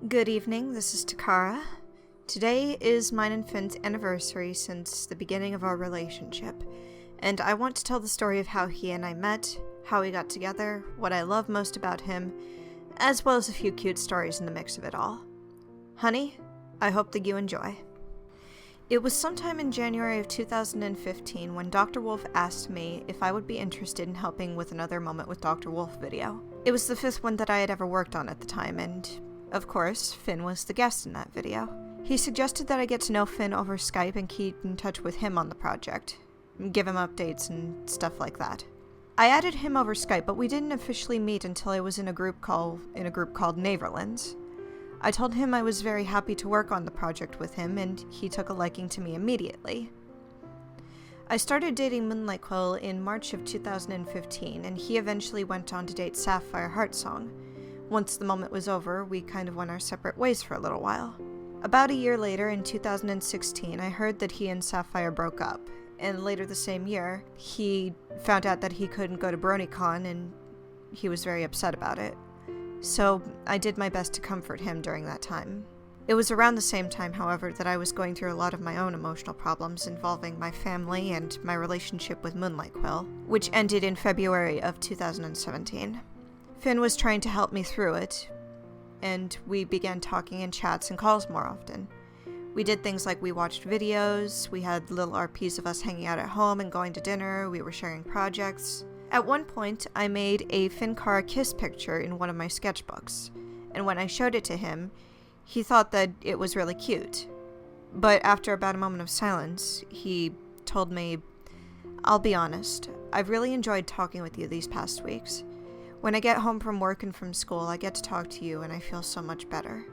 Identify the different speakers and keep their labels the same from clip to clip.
Speaker 1: Good evening, this is Takara. Today is mine and Finn's anniversary since the beginning of our relationship, and I want to tell the story of how he and I met, how we got together, what I love most about him, as well as a few cute stories in the mix of it all. Honey, I hope that you enjoy. It was sometime in January of 2015 when Dr. Wolf asked me if I would be interested in helping with another Moment with Dr. Wolf video. It was the 5th one that I had ever worked on at the time, and of course, Finn was the guest in that video. He suggested that I get to know Finn over Skype and keep in touch with him on the project, give him updates and stuff like that. I added him over Skype, but we didn't officially meet until I was in a group called Neighborlands. I told him I was very happy to work on the project with him, and he took a liking to me immediately. I started dating Moonlight Quill in March of 2015, and he eventually went on to date Sapphire Heartsong. Once the moment was over, we kind of went our separate ways for a little while. About a year later, in 2016, I heard that he and Sapphire broke up, and later the same year, he found out that he couldn't go to BronyCon, and he was very upset about it. So I did my best to comfort him during that time. It was around the same time, however, that I was going through a lot of my own emotional problems involving my family and my relationship with Moonlight Quill, which ended in February of 2017. Finn was trying to help me through it, and we began talking in chats and calls more often. We did things like we watched videos, we had little RPs of us hanging out at home and going to dinner, we were sharing projects. At one point, I made a FinnKara kiss picture in one of my sketchbooks, and when I showed it to him, he thought that it was really cute. But after about a moment of silence, he told me, "I'll be honest, I've really enjoyed talking with you these past weeks. When I get home from work and from school, I get to talk to you and I feel so much better.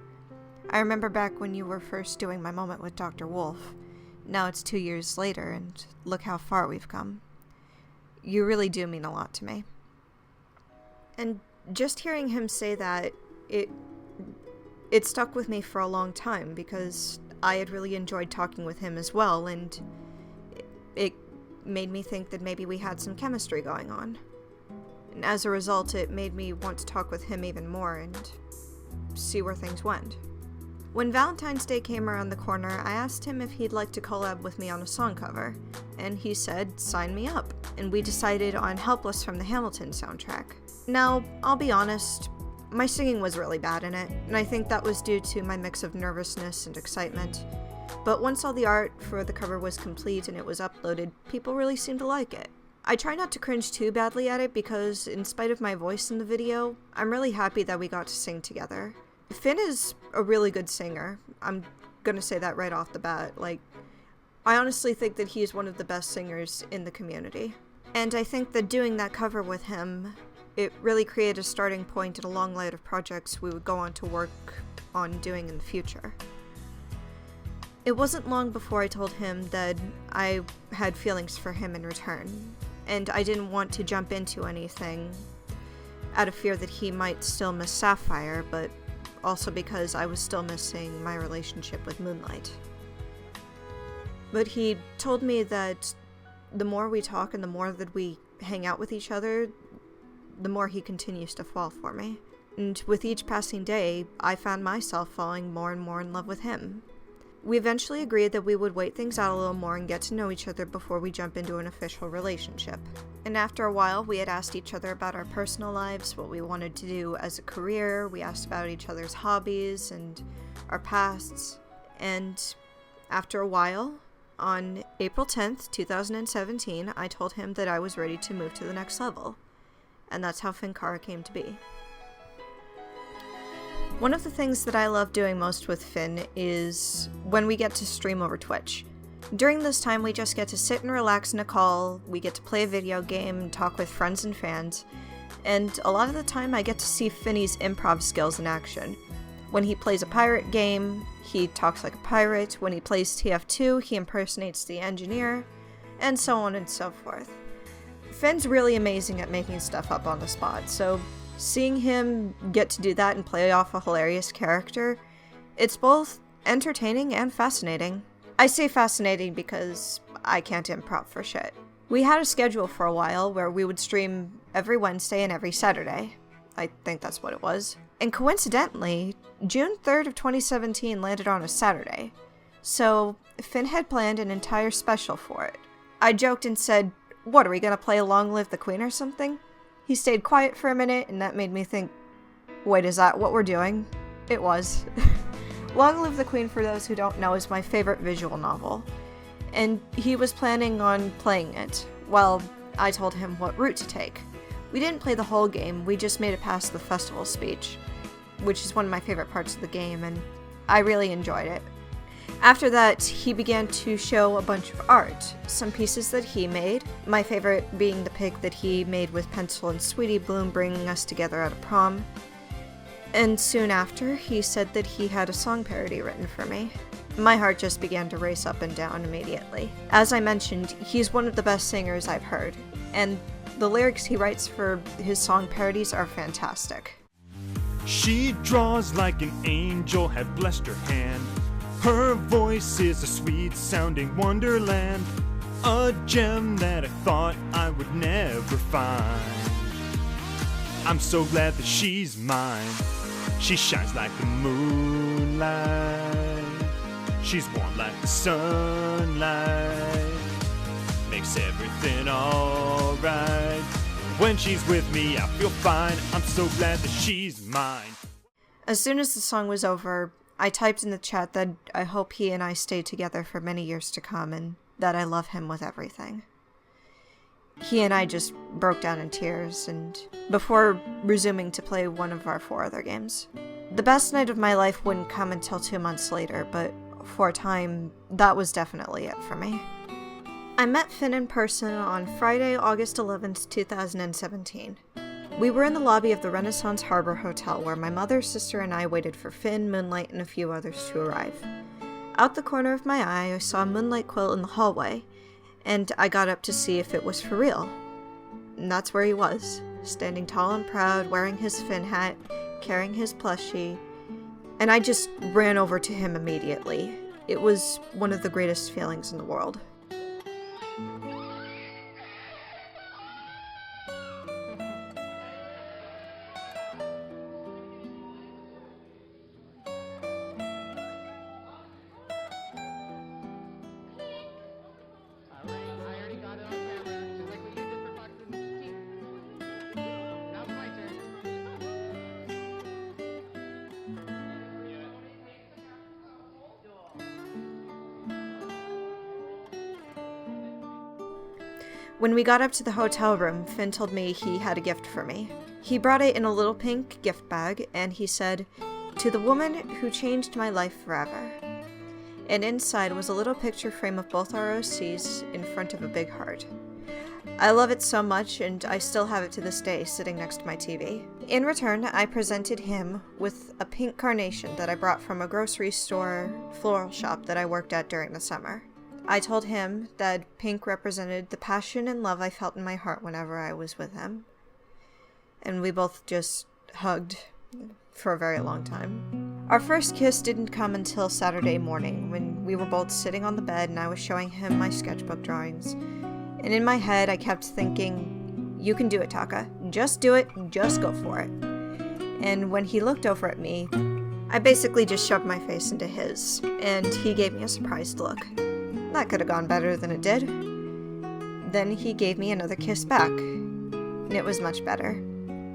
Speaker 1: I remember back when you were first doing my Moment with Dr. Wolf. Now it's 2 years later, and look how far we've come. You really do mean a lot to me." And just hearing him say that, it stuck with me for a long time, because I had really enjoyed talking with him as well, and it made me think that maybe we had some chemistry going on. And as a result, it made me want to talk with him even more and see where things went. When Valentine's Day came around the corner, I asked him if he'd like to collab with me on a song cover, and he said, "Sign me up," and we decided on Helpless from the Hamilton soundtrack. Now, I'll be honest, my singing was really bad in it, and I think that was due to my mix of nervousness and excitement. But once all the art for the cover was complete and it was uploaded, people really seemed to like it. I try not to cringe too badly at it because, in spite of my voice in the video, I'm really happy that we got to sing together. Finn is a really good singer. I'm gonna say that right off the bat. I honestly think that he's one of the best singers in the community. And I think that doing that cover with him, it really created a starting point in a long line of projects we would go on to work on doing in the future. It wasn't long before I told him that I had feelings for him in return, and I didn't want to jump into anything out of fear that he might still miss Sapphire, but also because I was still missing my relationship with Moonlight. But he told me that the more we talk and the more that we hang out with each other, the more he continues to fall for me. And with each passing day, I found myself falling more and more in love with him. We eventually agreed that we would wait things out a little more and get to know each other before we jump into an official relationship. And after a while, we had asked each other about our personal lives, what we wanted to do as a career, we asked about each other's hobbies and our pasts, and after a while, on April 10th, 2017, I told him that I was ready to move to the next level. And that's how FinnKara came to be. One of the things that I love doing most with Finn is when we get to stream over Twitch. During this time, we just get to sit and relax in a call, we get to play a video game and talk with friends and fans, and a lot of the time I get to see Finny's improv skills in action. When he plays a pirate game, he talks like a pirate. When he plays TF2, he impersonates the engineer, and so on and so forth. Finn's really amazing at making stuff up on the spot, so seeing him get to do that and play off a hilarious character, it's both entertaining and fascinating. I say fascinating because I can't improv for shit. We had a schedule for a while where we would stream every Wednesday and every Saturday. I think that's what it was. And coincidentally, June 3rd of 2017 landed on a Saturday, so Finn had planned an entire special for it. I joked and said, "What, are we gonna play Long Live the Queen or something?" He stayed quiet for a minute, and that made me think, wait, is that what we're doing? It was. Long Live the Queen, for those who don't know, is my favorite visual novel, and he was planning on playing it. Well, I told him what route to take. We didn't play the whole game, we just made it past the festival speech, which is one of my favorite parts of the game, and I really enjoyed it. After that, he began to show a bunch of art, some pieces that he made, my favorite being the pic that he made with Pencil and Sweetie Bloom bringing us together at a prom. And soon after, he said that he had a song parody written for me. My heart just began to race up and down immediately. As I mentioned, he's one of the best singers I've heard, and the lyrics he writes for his song parodies are fantastic.
Speaker 2: She draws like an angel had blessed her hand. Her voice is a sweet-sounding wonderland, a gem that I thought I would never find. I'm so glad that she's mine. She shines like the moonlight. She's warm like the sunlight. Makes everything alright. When she's with me, I feel fine. I'm so glad that she's mine.
Speaker 1: As soon as the song was over, I typed in the chat that I hope he and I stay together for many years to come and that I love him with everything. He and I just broke down in tears, and before resuming to play one of our 4 other games. The best night of my life wouldn't come until 2 months later, but for a time, that was definitely it for me. I met Finn in person on Friday, August 11th, 2017. We were in the lobby of the Renaissance Harbor Hotel where my mother, sister, and I waited for Finn, Moonlight, and a few others to arrive. Out the corner of my eye, I saw a moonlight quill in the hallway, and I got up to see if it was for real. And that's where he was, standing tall and proud, wearing his Finn hat, carrying his plushie, and I just ran over to him immediately. It was one of the greatest feelings in the world. When we got up to the hotel room, Finn told me he had a gift for me. He brought it in a little pink gift bag, and he said, "To the woman who changed my life forever." And inside was a little picture frame of both our OCs in front of a big heart. I love it so much, and I still have it to this day sitting next to my TV. In return, I presented him with a pink carnation that I brought from a grocery store floral shop that I worked at during the summer. I told him that pink represented the passion and love I felt in my heart whenever I was with him. And we both just hugged for a very long time. Our first kiss didn't come until Saturday morning, when we were both sitting on the bed and I was showing him my sketchbook drawings. And in my head, I kept thinking, "You can do it, Taka. Just do it. Just go for it." And when he looked over at me, I basically just shoved my face into his, and he gave me a surprised look. That could have gone better than it did. Then he gave me another kiss back, and it was much better.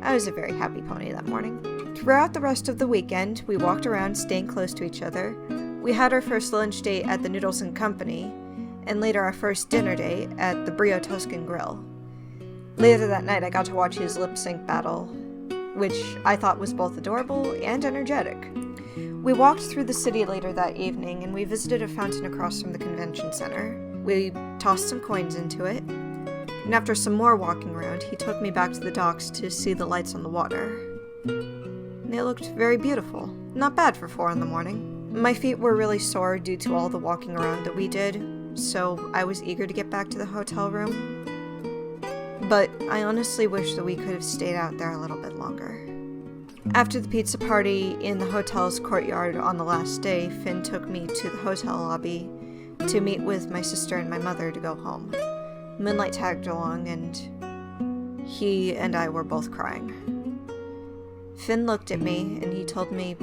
Speaker 1: I was a very happy pony that morning. Throughout the rest of the weekend, we walked around staying close to each other. We had our first lunch date at the Noodles and Company, and later our first dinner date at the Brio Tuscan Grill. Later that night, I got to watch his lip sync battle, which I thought was both adorable and energetic. We walked through the city later that evening, and we visited a fountain across from the convention center. We tossed some coins into it, and after some more walking around, he took me back to the docks to see the lights on the water. They looked very beautiful. Not bad for 4 in the morning. My feet were really sore due to all the walking around that we did, so I was eager to get back to the hotel room. But I honestly wish that we could have stayed out there a little bit longer. After the pizza party in the hotel's courtyard on the last day, Finn took me to the hotel lobby to meet with my sister and my mother to go home. Moonlight tagged along, and he and I were both crying. Finn looked at me and he told me,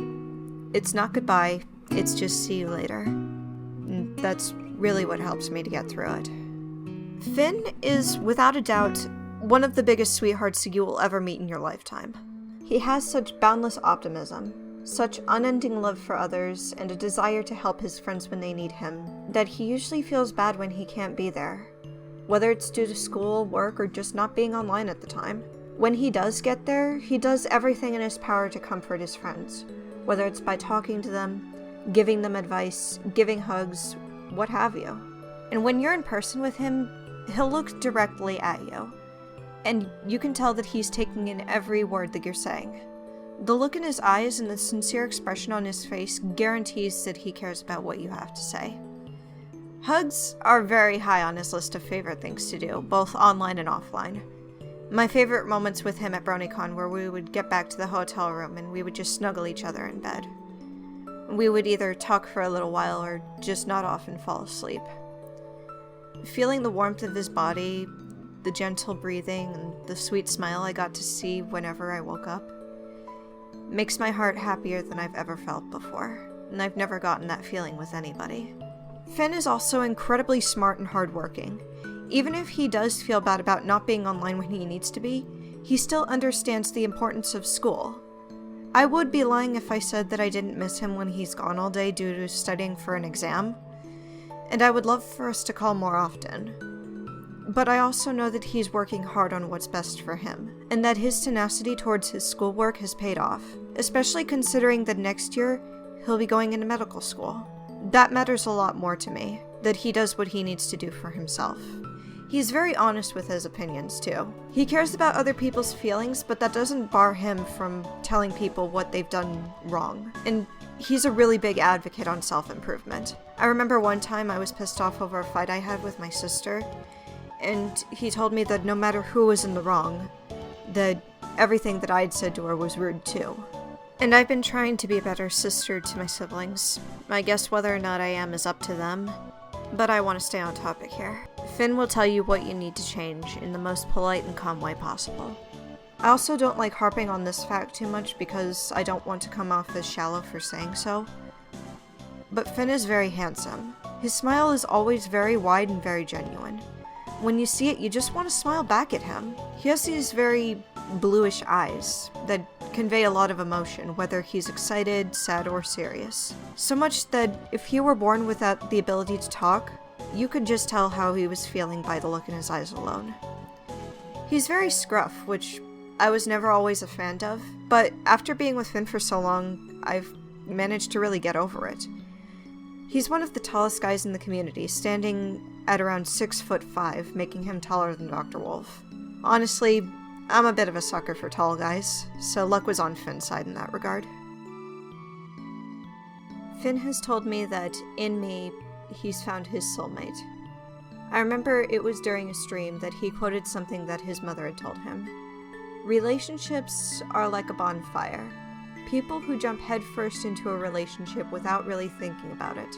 Speaker 1: "It's not goodbye, it's just see you later." And that's really what helps me to get through it. Finn is, without a doubt, one of the biggest sweethearts you will ever meet in your lifetime. He has such boundless optimism, such unending love for others, and a desire to help his friends when they need him, that he usually feels bad when he can't be there. Whether it's due to school, work, or just not being online at the time. When he does get there, he does everything in his power to comfort his friends. Whether it's by talking to them, giving them advice, giving hugs, what have you. And when you're in person with him, he'll look directly at you. And you can tell that he's taking in every word that you're saying. The look in his eyes and the sincere expression on his face guarantees that he cares about what you have to say. Hugs are very high on his list of favorite things to do, both online and offline. My favorite moments with him at BronyCon were we would get back to the hotel room and we would just snuggle each other in bed. We would either talk for a little while or just nod off and fall asleep. Feeling the warmth of his body, the gentle breathing, and the sweet smile I got to see whenever I woke up makes my heart happier than I've ever felt before, and I've never gotten that feeling with anybody. Finn is also incredibly smart and hardworking. Even if he does feel bad about not being online when he needs to be, he still understands the importance of school. I would be lying if I said that I didn't miss him when he's gone all day due to studying for an exam, and I would love for us to call more often. But I also know that he's working hard on what's best for him, and that his tenacity towards his schoolwork has paid off, especially considering that next year he'll be going into medical school. That matters a lot more to me, that he does what he needs to do for himself. He's very honest with his opinions, too. He cares about other people's feelings, but that doesn't bar him from telling people what they've done wrong. And he's a really big advocate on self-improvement. I remember one time I was pissed off over a fight I had with my sister, and he told me that no matter who was in the wrong, that everything that I'd said to her was rude too. And I've been trying to be a better sister to my siblings. I guess whether or not I am is up to them, but I want to stay on topic here. Finn will tell you what you need to change in the most polite and calm way possible. I also don't like harping on this fact too much because I don't want to come off as shallow for saying so. But Finn is very handsome. His smile is always very wide and very genuine. When you see it, you just want to smile back at him. He has these very bluish eyes that convey a lot of emotion, whether he's excited, sad, or serious. So much that if he were born without the ability to talk, you could just tell how he was feeling by the look in his eyes alone. He's very scruff, which I was never always a fan of, but after being with Finn for so long, I've managed to really get over it. He's one of the tallest guys in the community, standing at around 6'5", making him taller than Dr. Wolf. Honestly, I'm a bit of a sucker for tall guys, so luck was on Finn's side in that regard. Finn has told me that in me, he's found his soulmate. I remember it was during a stream that he quoted something that his mother had told him. Relationships are like a bonfire. People who jump headfirst into a relationship without really thinking about it.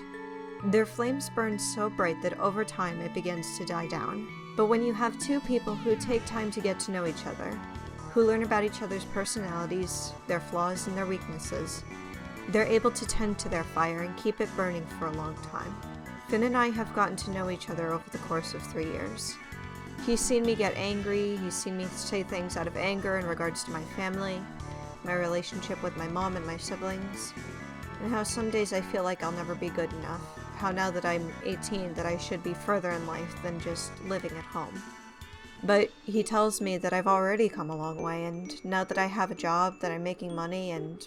Speaker 1: Their flames burn so bright that over time it begins to die down. But when you have two people who take time to get to know each other, who learn about each other's personalities, their flaws and their weaknesses, they're able to tend to their fire and keep it burning for a long time. Finn and I have gotten to know each other over the course of 3 years. He's seen me get angry, he's seen me say things out of anger in regards to my family, my relationship with my mom and my siblings, and how some days I feel like I'll never be good enough. How now that I'm 18 that I should be further in life than just living at home. But he tells me that I've already come a long way, and now that I have a job, that I'm making money, and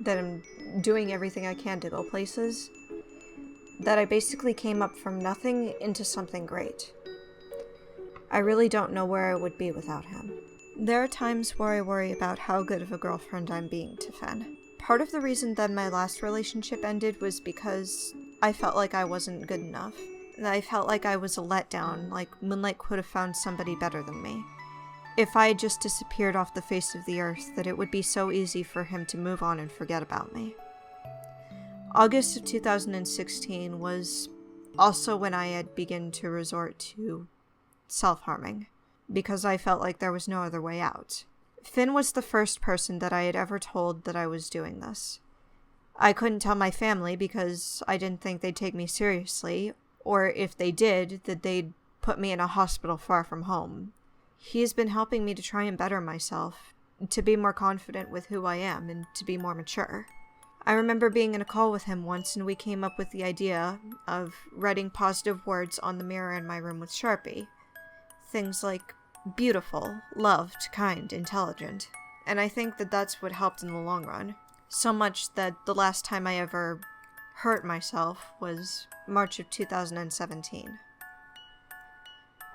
Speaker 1: that I'm doing everything I can to go places, that I basically came up from nothing into something great. I really don't know where I would be without him. There are times where I worry about how good of a girlfriend I'm being to Finn. Part of the reason that my last relationship ended was because I felt like I wasn't good enough. I felt like I was a letdown, like Moonlight could have found somebody better than me. If I had just disappeared off the face of the earth, that it would be so easy for him to move on and forget about me. August of 2016 was also when I had begun to resort to self-harming, because I felt like there was no other way out. Finn was the first person that I had ever told that I was doing this. I couldn't tell my family because I didn't think they'd take me seriously, or if they did, that they'd put me in a hospital far from home. He has been helping me to try and better myself, to be more confident with who I am, and to be more mature. I remember being in a call with him once, and we came up with the idea of writing positive words on the mirror in my room with Sharpie. Things like beautiful, loved, kind, intelligent. And I think that that's what helped in the long run. So much that the last time I ever hurt myself was March of 2017.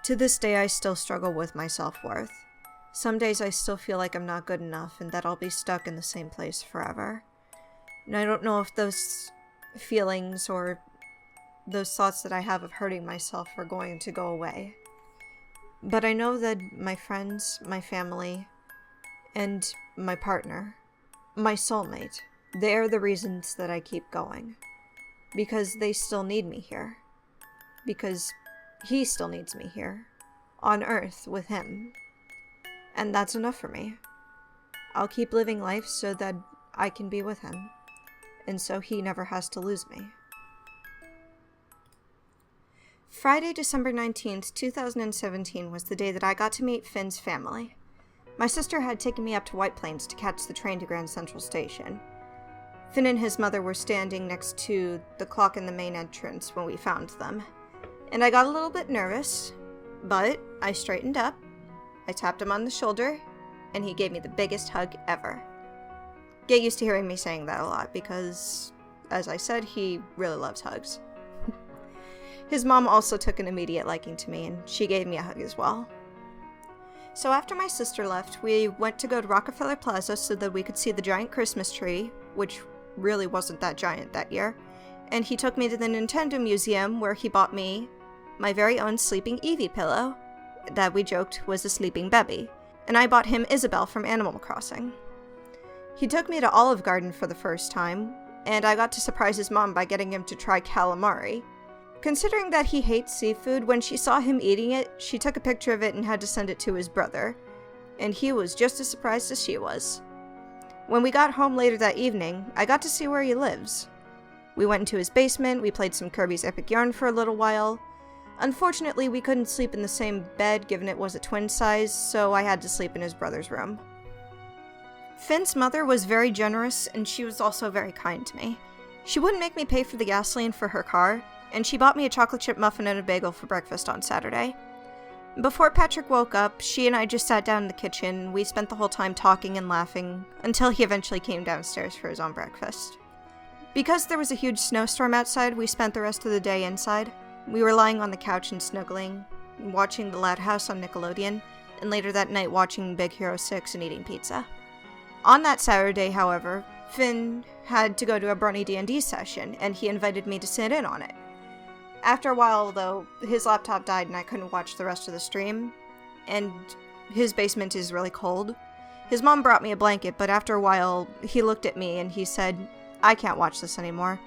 Speaker 1: To this day, I still struggle with my self-worth. Some days I still feel like I'm not good enough and that I'll be stuck in the same place forever. And I don't know if those feelings or those thoughts that I have of hurting myself are going to go away. But I know that my friends, my family, and my partner, my soulmate, they're the reasons that I keep going. Because they still need me here. Because he still needs me here. On Earth with him. And that's enough for me. I'll keep living life so that I can be with him. And so he never has to lose me. Friday, December 19th, 2017 was the day that I got to meet Finn's family. My sister had taken me up to White Plains to catch the train to Grand Central Station. Finn and his mother were standing next to the clock in the main entrance when we found them. And I got a little bit nervous, but I straightened up, I tapped him on the shoulder, and he gave me the biggest hug ever. Get used to hearing me saying that a lot because, as I said, he really loves hugs. His mom also took an immediate liking to me, and she gave me a hug as well. So after my sister left, we went to go to Rockefeller Plaza so that we could see the giant Christmas tree, which really wasn't that giant that year, and he took me to the Nintendo Museum where he bought me my very own sleeping Eevee pillow that we joked was a sleeping Bebby, and I bought him Isabelle from Animal Crossing. He took me to Olive Garden for the first time, and I got to surprise his mom by getting him to try calamari. Considering that he hates seafood, when she saw him eating it, she took a picture of it and had to send it to his brother, and he was just as surprised as she was. When we got home later that evening, I got to see where he lives. We went into his basement, we played some Kirby's Epic Yarn for a little while. Unfortunately, we couldn't sleep in the same bed given it was a twin size, so I had to sleep in his brother's room. Finn's mother was very generous, and she was also very kind to me. She wouldn't make me pay for the gasoline for her car, and she bought me a chocolate chip muffin and a bagel for breakfast on Saturday. Before Patrick woke up, she and I just sat down in the kitchen. We spent the whole time talking and laughing, until he eventually came downstairs for his own breakfast. Because there was a huge snowstorm outside, we spent the rest of the day inside. We were lying on the couch and snuggling, watching The Loud House on Nickelodeon, and later that night watching Big Hero 6 and eating pizza. On that Saturday, however, Finn had to go to a Brony D&D session, and he invited me to sit in on it. After a while, though, his laptop died and I couldn't watch the rest of the stream, and his basement is really cold. His mom brought me a blanket, but after a while, he looked at me and he said, "I can't watch this anymore,"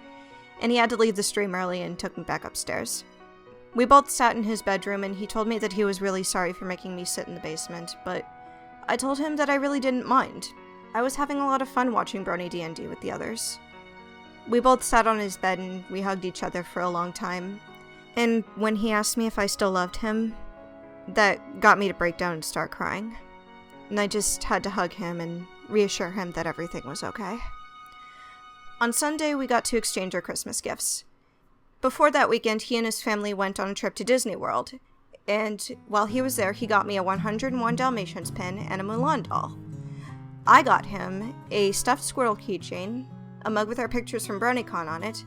Speaker 1: and he had to leave the stream early and took me back upstairs. We both sat in his bedroom, and he told me that he was really sorry for making me sit in the basement, but I told him that I really didn't mind. I was having a lot of fun watching Brony D&D with the others. We both sat on his bed and we hugged each other for a long time, and when he asked me if I still loved him, that got me to break down and start crying. And I just had to hug him and reassure him that everything was okay. On Sunday, we got to exchange our Christmas gifts. Before that weekend, he and his family went on a trip to Disney World, and while he was there, he got me a 101 Dalmatians pin and a Mulan doll. I got him a stuffed squirrel keychain, a mug with our pictures from BronyCon on it,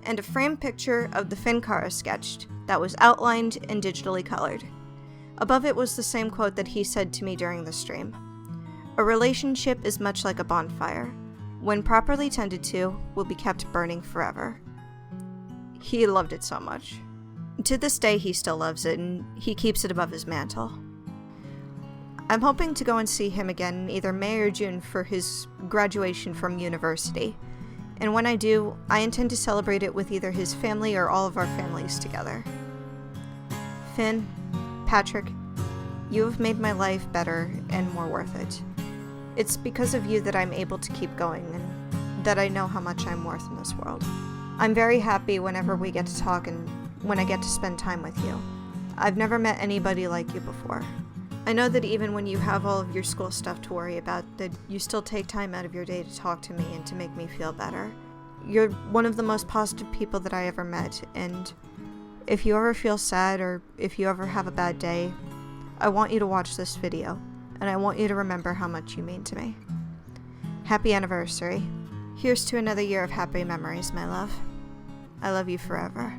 Speaker 1: and a framed picture of the FinnKara's sketched that was outlined and digitally colored. Above it was the same quote that he said to me during the stream. "A relationship is much like a bonfire. When properly tended to, will be kept burning forever." He loved it so much. To this day, he still loves it, and he keeps it above his mantle. I'm hoping to go and see him again in either May or June for his graduation from university. And when I do, I intend to celebrate it with either his family or all of our families together. Finn, Patrick, you have made my life better and more worth it. It's because of you that I'm able to keep going and that I know how much I'm worth in this world. I'm very happy whenever we get to talk and when I get to spend time with you. I've never met anybody like you before. I know that even when you have all of your school stuff to worry about, that you still take time out of your day to talk to me and to make me feel better. You're one of the most positive people that I ever met, and if you ever feel sad or if you ever have a bad day, I want you to watch this video, and I want you to remember how much you mean to me. Happy anniversary. Here's to another year of happy memories, my love. I love you forever.